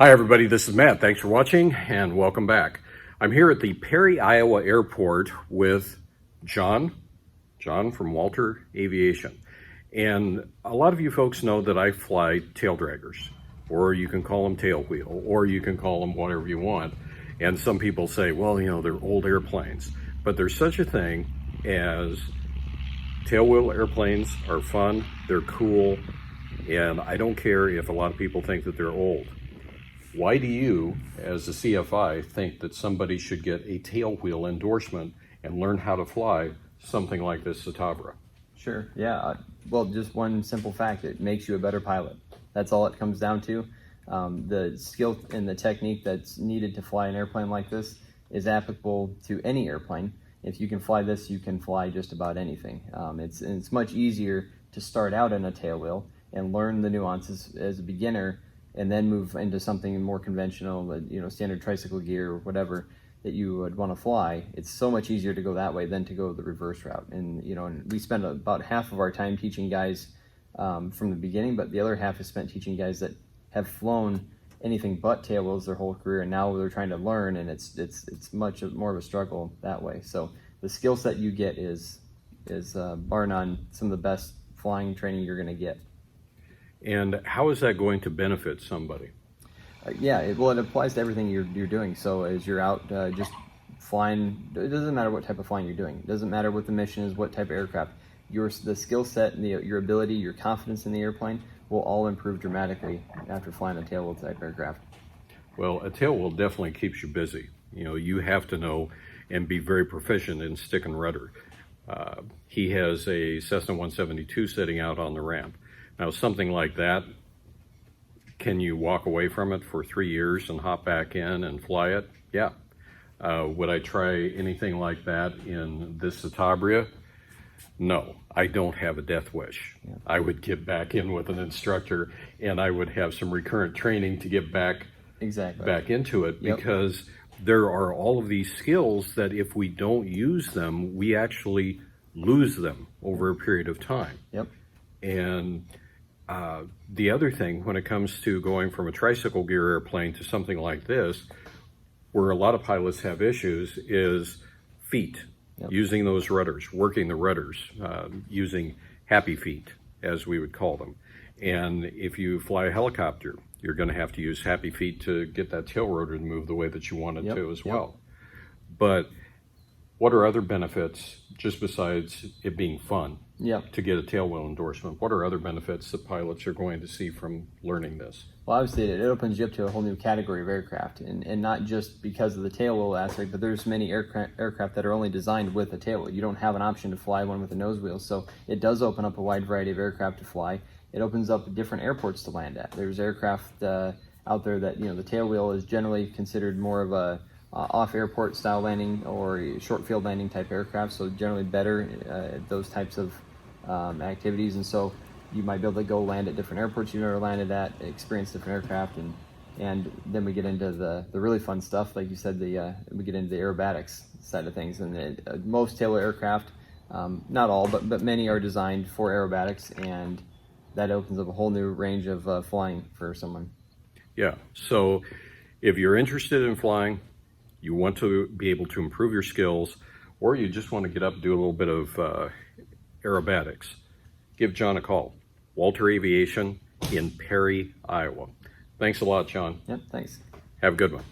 Hi everybody, this is Matt. Thanks for watching and welcome back. I'm here at the Perry, Iowa airport with John from Walter Aviation. And a lot of you folks know that I fly tail draggers, or you can call them tailwheel, or you can call them whatever you want. And some people say, well, you know, they're old airplanes, but there's such a thing as tailwheel airplanes are fun, they're cool, and I don't care if a lot of people think that they're old. Why do you, as a CFI, think that somebody should get a tailwheel endorsement and learn how to fly something like this Citabria? Sure, yeah. Well, just one simple fact, it makes you a better pilot. That's all it comes down to. The skill and the technique that's needed to fly an airplane like this is applicable to any airplane. If you can fly this, you can fly just about anything. It's much easier to start out in a tailwheel and learn the nuances as a beginner and then move into something more conventional, standard tricycle gear or whatever that you would want to fly. It's so much easier to go that way than to go the reverse route. And we spend about half of our time teaching guys from the beginning, but the other half is spent teaching guys that have flown anything but tailwheels their whole career, and now they're trying to learn, and it's much more of a struggle that way. So the skill set you get is bar none some of the best flying training you're going to get. And how is that going to benefit somebody? It applies to everything you're doing. So as you're out just flying, it doesn't matter what type of flying you're doing. It doesn't matter what the mission is, what type of aircraft. The skill set and your ability, your confidence in the airplane will all improve dramatically after flying a tailwheel type aircraft. Well, a tailwheel definitely keeps you busy. You have to know and be very proficient in stick and rudder. He has a Cessna 172 sitting out on the ramp. Now, something like that, can you walk away from it for 3 years and hop back in and fly it? Yeah. Would I try anything like that in this Citabria? No, I don't have a death wish. Yeah. I would get back in with an instructor and I would have some recurrent training to get back into it, because there are all of these skills that if we don't use them, we actually lose them over a period of time. Yep. And the other thing, when it comes to going from a tricycle gear airplane to something like this, where a lot of pilots have issues, is feet. Yep. Using those rudders, working the rudders, using happy feet, as we would call them. And if you fly a helicopter, you're going to have to use happy feet to get that tail rotor to move the way that you want it to as well. But what are other benefits, just besides it being fun, to get a tailwheel endorsement? What are other benefits that pilots are going to see from learning this? Well, obviously it opens you up to a whole new category of aircraft, and not just because of the tailwheel aspect, but there's many aircraft that are only designed with a tailwheel. You don't have an option to fly one with a nose wheel, so it does open up a wide variety of aircraft to fly. It opens up different airports to land at. There's aircraft out there that, the tailwheel is generally considered more of a off-airport style landing or short field landing type aircraft, so generally better at those types of activities. And so you might be able to go land at different airports you've never landed at, experience different aircraft, and then we get into the really fun stuff, like you said. We get into the aerobatics side of things, and most tailwheel aircraft, not all, but many are designed for aerobatics, and that opens up a whole new range of flying for someone. Yeah, so if you're interested in flying, you want to be able to improve your skills, or you just want to get up and do a little bit of aerobatics, give John a call. Walter Aviation in Perry, Iowa. Thanks a lot, John. Yep, thanks. Have a good one.